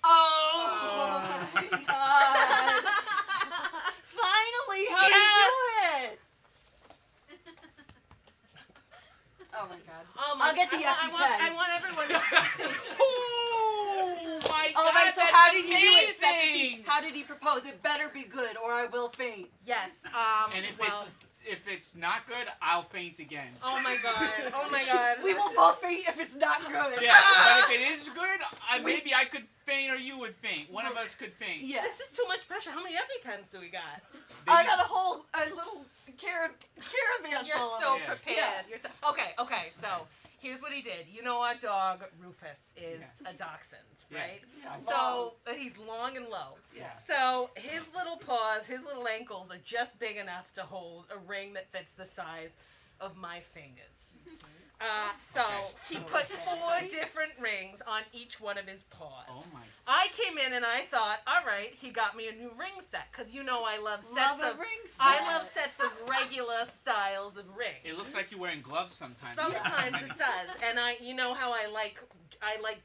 Oh my God! Finally, how'd he do it? Oh my God! Oh my I'll get the I want everyone. Oh, my God, All right, so that's how did he do it? Set the amazing. scene. How did he propose? It better be good, or I will faint. Yes. And if it's not good, I'll faint again. Oh my God! Oh my God! We will both faint if it's not good. Yeah, but if it is good, maybe I could faint or you would faint. One of us could faint. Yes. This is too much pressure. How many EpiPens do we got? I got a little caravan You're full of so it. prepared. Yeah. You're so okay. So Here's what he did. You know our dog, Rufus, is a dachshund, Yeah. right? Yeah, So he's long and low. Yeah. So his little paws, his little ankles are just big enough to hold a ring that fits the size of my fingers. So he put 4 different rings on each one of his paws. Oh my. I came in and I thought, all right, he got me a new ring set because you know I love sets Love a of ring set. I love sets of regular styles of rings. It looks like you're wearing gloves sometimes. Sometimes it does, and you know how I like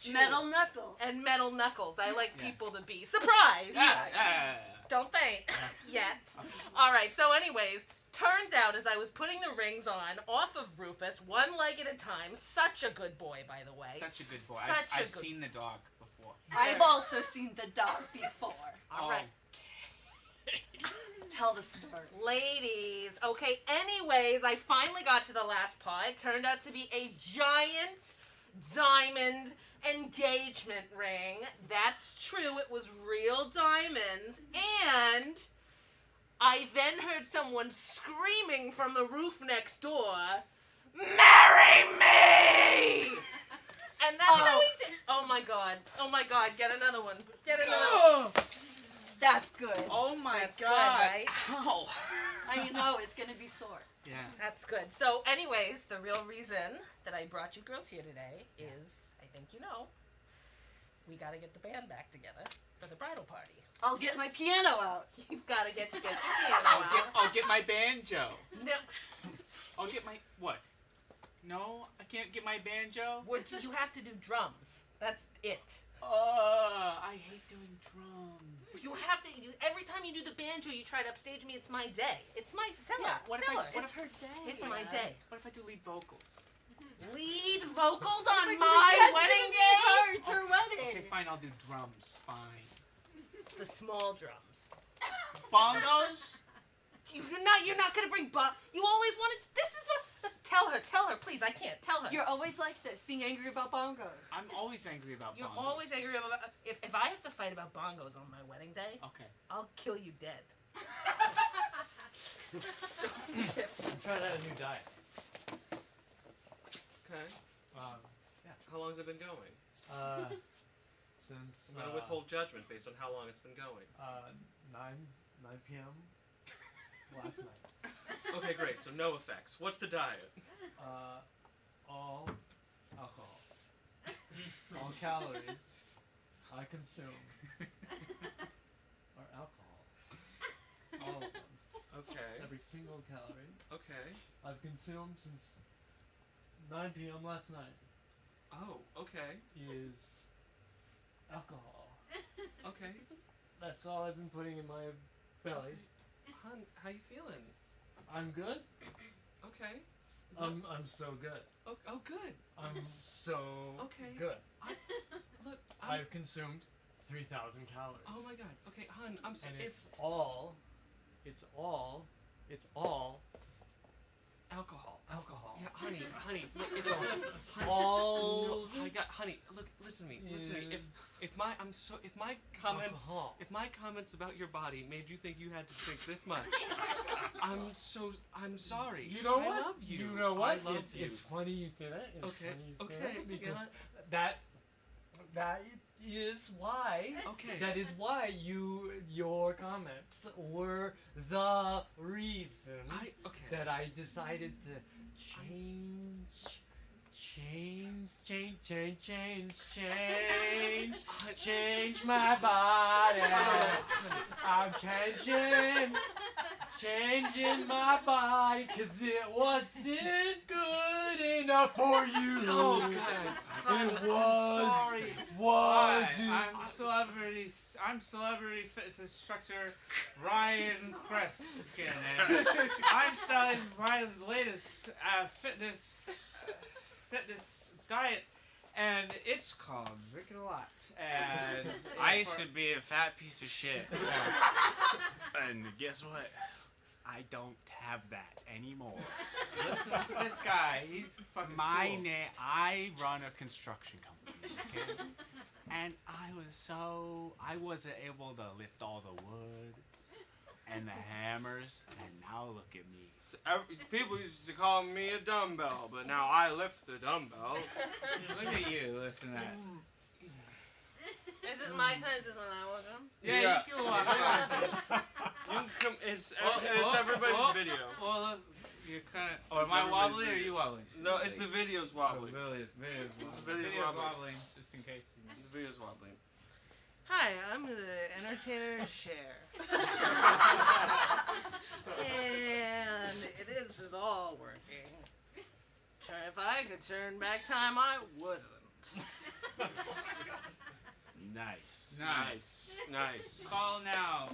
jewels. Metal knuckles. And metal knuckles. I like Yeah. people to be surprised. Yeah. Don't faint yet. All right. So, anyways, turns out as I was putting the rings on off of Rufus, one leg at a time. Such a good boy, by the way. Such a good boy. Such a I've good- seen the dog before. I've also seen the dog before. All right. Tell the story. Ladies. Okay, anyways, I finally got to the last part. It turned out to be a giant diamond engagement ring. That's true. It was real diamonds. And I then heard someone screaming from the roof next door, "Marry me!" And that's how he did. Oh my god. Oh my god. Get another one. Get another one. That's good. Oh my That's good, god. right? Ow. I know it's gonna be sore. Yeah. That's good. So, anyways, the real reason that I brought you girls here today is, I think you know, we got to get the band back together for the bridal party. I'll get my piano out. You've got to get your piano out. I'll get my banjo. No, I'll get my what? No, I can't get my banjo. you have to do drums. That's it. I hate doing drums. You have to. Every time you do the banjo, you try to upstage me. It's my day. It's my. Tell Yeah, her. what if Tell I- her. what It's her day. It's my day. What if I do lead vocals? Lead vocals on Yes, my it's wedding gonna be day. her. It's her wedding. Okay, fine. I'll do drums. Fine. The small drums. Bongos? You're not gonna bring you always wanted. This is what. Tell her, please. I can't. Tell her. You're always like this, being angry about bongos. I'm always angry about You're bongos. always angry about. If I have to fight about bongos on my wedding day, Okay. I'll kill you dead. I'm trying out a new diet. Okay. How long has it been going? Since I'm gonna withhold judgment based on how long it's been going. 9 p.m. last night. Okay, great. So no effects. What's the diet? All alcohol. All calories I consume are alcohol. All of them. Okay. Every single calorie Okay. I've consumed since 9 p.m. last night Oh, okay. is alcohol. Okay. That's all I've been putting in my belly. Hun, how you feeling? I'm good. Okay. I'm so good. Oh, good. I'm so Okay. good. Look, I've consumed 3,000 calories. Oh my god. Okay, hun, I'm so. And it's all alcohol. alcohol. Yeah, honey, look, if All no, I got, honey, look, listen to me. If my comments alcohol. about your body made you think you had to drink this much, I'm sorry. You know I what? love you. You know what? I love you. It's funny you say that. It's Okay, funny you say okay, that because yeah. that is why. Okay. That is why your comments were the reason Okay. that I decided to change my body. I'm changing my body 'cause it wasn't good enough for you. Oh God. It was. Sorry. Hi, I'm celebrity fitness instructor Ryan Kreskin, and I'm selling my latest fitness diet, and it's called Drinking a Lot. And I used to be a fat piece of shit. And guess what? I don't have that anymore. listen to this guy. He's fucking cool. I run a construction company, okay? And I wasn't able to lift all the wood. and the hammers, and now look at me. People used to call me a dumbbell, but now I lift the dumbbells. Look at you lifting that. Is it my turn? Is this when I walk on? Yeah, you can walk on. You can come. It's everybody's video. Well, look, you're kind of. Or am I wobbly or are you wobbly? No, it's the video's wobbly. Video's video's wobbly. wobbling, just in case. The video's wobbly. Hi, I'm the entertainer Cher. And this is all working. If I could turn back time, I wouldn't. Nice. Nice. Call now.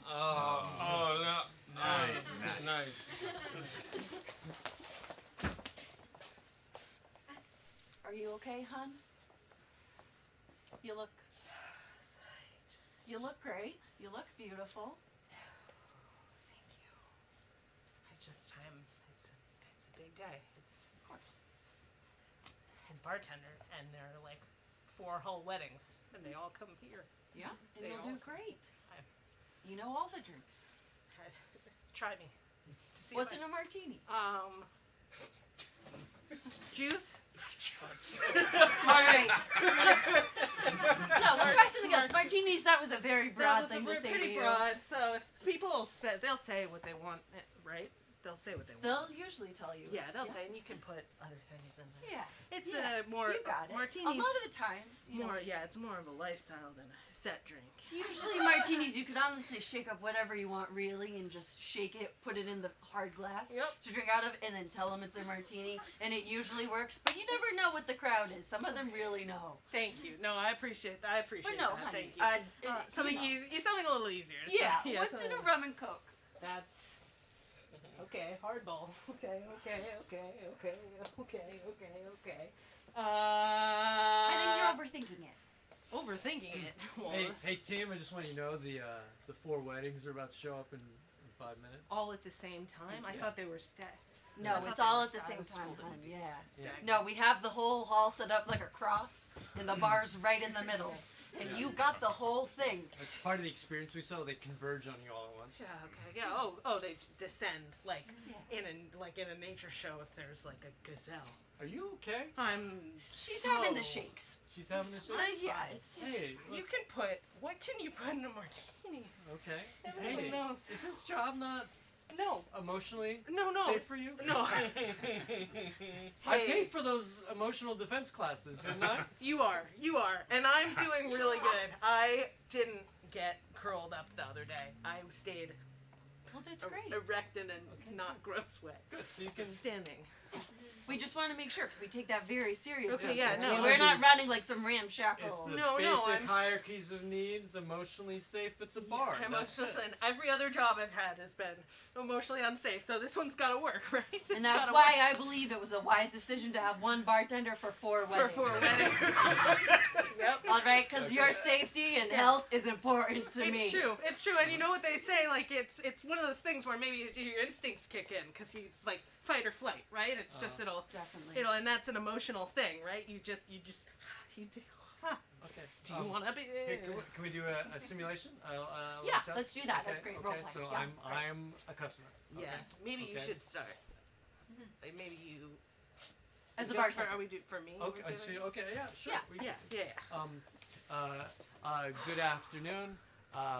Oh, no. Nice. Are you okay, hon? You look great. You look beautiful. Thank you. It's a big day. It's, of course. And bartender, and there are like 4 whole weddings, and they all come here. Yeah, and They you'll all- do great. I- You know all the drinks. Try me. To see What's if in a martini? Juice. All right. No, we'll try something else. Martinis, that was a very broad That thing to was say pretty to you. broad. So if people, they'll say what they want, right? They'll say what they want. They'll usually tell you. Yeah, they'll tell you, and you can put other things in there. Yeah. It's yeah. more You got it. martinis. A lot of the times, you know, More, yeah, it's more of a lifestyle than a set drink. usually martinis, you could honestly shake up whatever you want, really, and just shake it, put it in the hard glass Yep. to drink out of, and then tell them it's a martini, and it usually works. But you never know what the crowd is. Some of them really know. Thank you. No, I appreciate that. I appreciate But no, that. honey, Thank you. you Something know. something a little easier. So, Yeah. What's in a rum and coke? That's okay. Hardball. Okay. I think you're overthinking it. Overthinking it. Well, Hey, team! I just want you to know the 4 weddings are about to show up in 5 minutes. all at the same time. I Yeah. thought they were stacked. No, I thought it's they all were at the sta- I same was time, told it hon. would be Yeah. stacked. No, we have the whole hall set up like a cross, and the bar's right in the middle, and you got the whole thing. It's part of the experience we sell. They converge on you all at once. Yeah. Okay. Yeah. Oh, they descend like in a nature show. If there's like a gazelle. Are you okay? She's having the so- shakes. She's having a shake. Yeah, it's Hey, You can put. What can you put in a martini? okay. Everyone Hey, knows. is this job not No. emotionally No. safe for you? No. I Hey. paid for those emotional defense classes, didn't I? You are, and I'm doing really good. I didn't get curled up the other day. I stayed well, that's great. erected and not gross wet. Good. So you can. Standing. We just want to make sure because we take that very seriously. Okay, yeah, I no. mean, we're not running like some It's ramshackle. the No, basic I'm- hierarchies of needs, emotionally safe at the bar. That's it. And every other job I've had has been emotionally unsafe. So this one's got to work, right? It's And that's gotta why work. I believe it was a wise decision to have one bartender for 4 For weddings. 4 weddings. Yep. All right, because your safety and health is important to me. It's true. It's true. And you know what they say? Like it's one of those things where maybe your instincts kick in because it's like fight or flight, right? It's just Definitely. and that's an emotional thing, right? You do. Okay. Do you want to be? Hey, can we do a simulation? Yeah, test? let's do that. Okay, That's great. Okay, Role play. so Yeah, I'm a customer. Yeah. Okay. Maybe you Okay. should start. Like maybe you. As a just bartender. Are we do for me? Okay. we're I see. doing? Okay. Yeah. Sure. Yeah. Yeah. Good afternoon.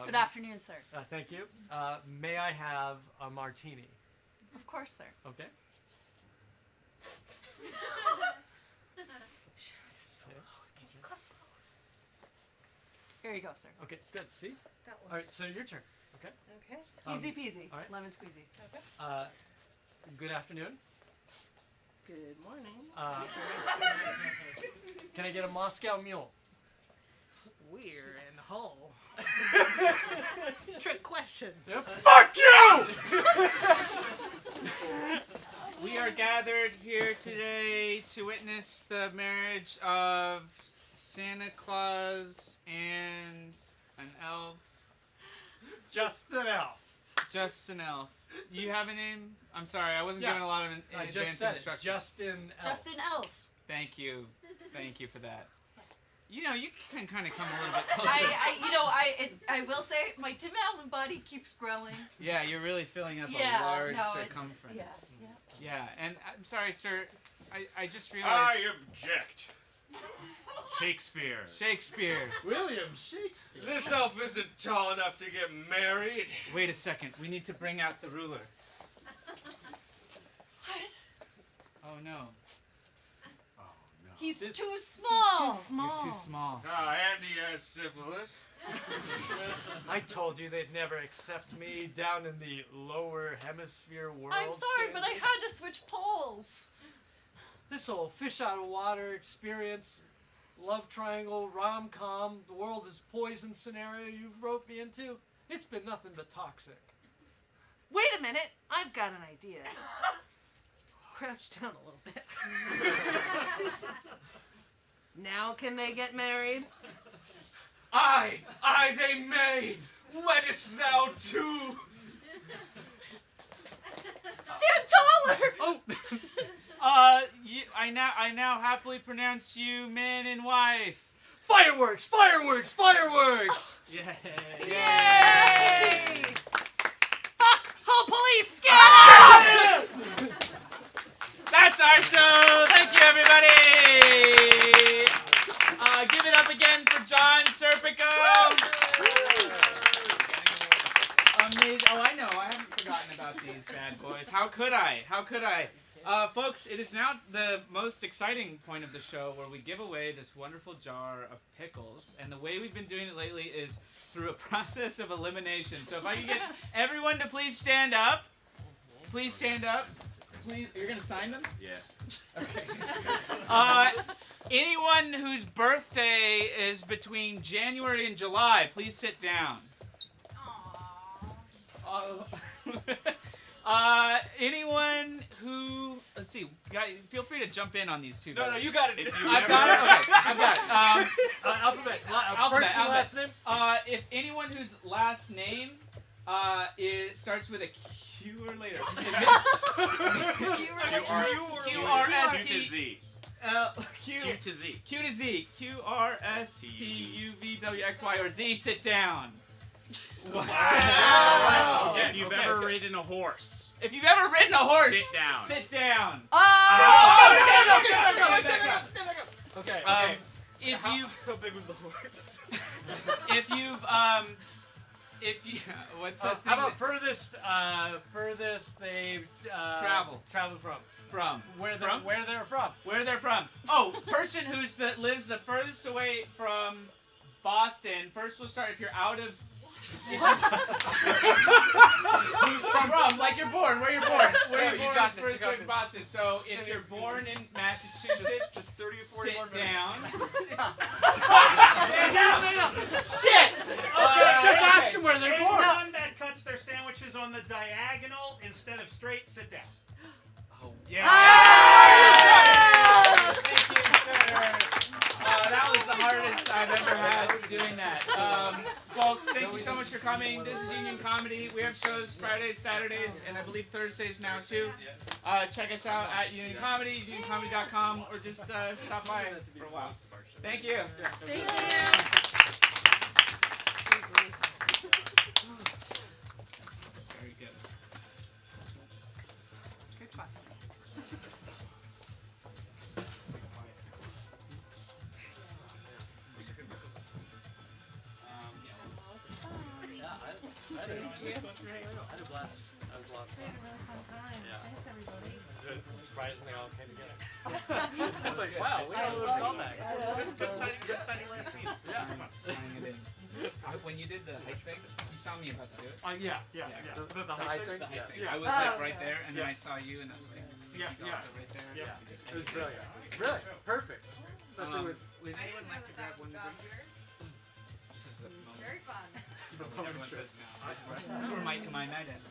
Good afternoon, sir. Thank you. May I have a martini? Of course, sir. Okay. Can you go slower? Here you go, sir. Okay. Good. See. That was All right. So your turn. Okay. okay. Easy peasy. all right. Lemon squeezy. Good afternoon. Good morning. Can I get a Moscow Mule? We're in Hull. Trick question. Yep. Fuck you! We are gathered here today to witness the marriage of Santa Claus and an elf. Just an elf. Just an elf. You have a name? I'm sorry, I wasn't Yeah. given a lot of I advanced just said it. instructions. Justin Elf. Just an elf. Thank you. Thank you for that. you know, you can kind of come a little bit closer. I will say my Tim Allen body keeps growing. Yeah, you're really filling up Yeah, a large no, it's- circumference. Yeah. Yeah, and I'm sorry, sir. I just realized. I object. Shakespeare. Shakespeare. William Shakespeare. This elf isn't tall enough to get married. Wait a second. We need to bring out the ruler. What? Oh no. He's too small. Too small. You're too small. And he has syphilis. I told you they'd never accept me down in the lower hemisphere world. I'm sorry, but I standards. had to switch poles. This whole fish out of water experience, love triangle, rom-com, the world is poison scenario you've roped me into, it's been nothing but toxic. Wait a minute. I've got an idea. Crouch down a little bit. Now can they get married? Aye, they may. Weddest thou too. Stand taller. Oh! I now happily pronounce you man and wife. Fireworks! Fireworks! Fireworks! Yay! Yay! Fuck! Whole police scatter! That's our show. Thank you, everybody. Give it up again for John Serpico. Amazing. Oh, I know. I haven't forgotten about these bad boys. How could I? How could I? Folks, it is now the most exciting point of the show where we give away this wonderful jar of pickles. And the way we've been doing it lately is through a process of elimination. So if I could get everyone to please stand up. Please stand up. Please, you're going to sign them? Yeah. Okay. Anyone whose birthday is between January and July, please sit down. Anyone who, let's see, guys, feel free to jump in on these two. No, you got it. I've got it. Okay, I've got it. Alphabet. Alphabet, First and last name? If anyone whose last name starts with a Q or later. Q to Z. Q to Z. Q to Z. QRSTUVWXY or Z. Sit down. Wow. If you've ever ridden a horse. If you've ever ridden a horse, Sit down. Sit down. Okay. If you, How big was the horse? if you, what's that? How about furthest they've Traveled from? Where they're from? Where they're from? Oh, person lives the furthest away from Boston. First, we'll start if you're out of. What? Who's from? Like you're born. Where you're born. Where you're born is furthest away from Boston. So if you're born in Massachusetts, Just 30 or 40 more sit minutes. down. No. Shit. Just ask them where they're born. Anyone that cuts their sandwiches on the diagonal instead of straight, sit down. Oh. Yeah. Thank you, sir. That was the hardest I've ever had doing that. Folks, thank you so much for coming. This is Union Comedy. We have shows Fridays, Saturdays, and I believe Thursdays now too. Check us out at Union Comedy, unioncomedy.com, or just stop by for a while. Thank you. Thank you. Very good. Good try. I had a blast. That was a lot of fun. Yeah. Thanks, everybody. Surprisingly, all came together. It's like, wow, we got all those callbacks. Good tiny last scene. Tying it in. When you did the hike thing, you saw me about to do it. Yeah. The high thing? The hike thing. Yeah. I was like right there, and then I saw you, and I was like, he's also right there. Yeah. It was brilliant. Really? Perfect. Especially Would anyone like to grab one drink? This is the moment. Very fun. Everyone says no. You were my night end.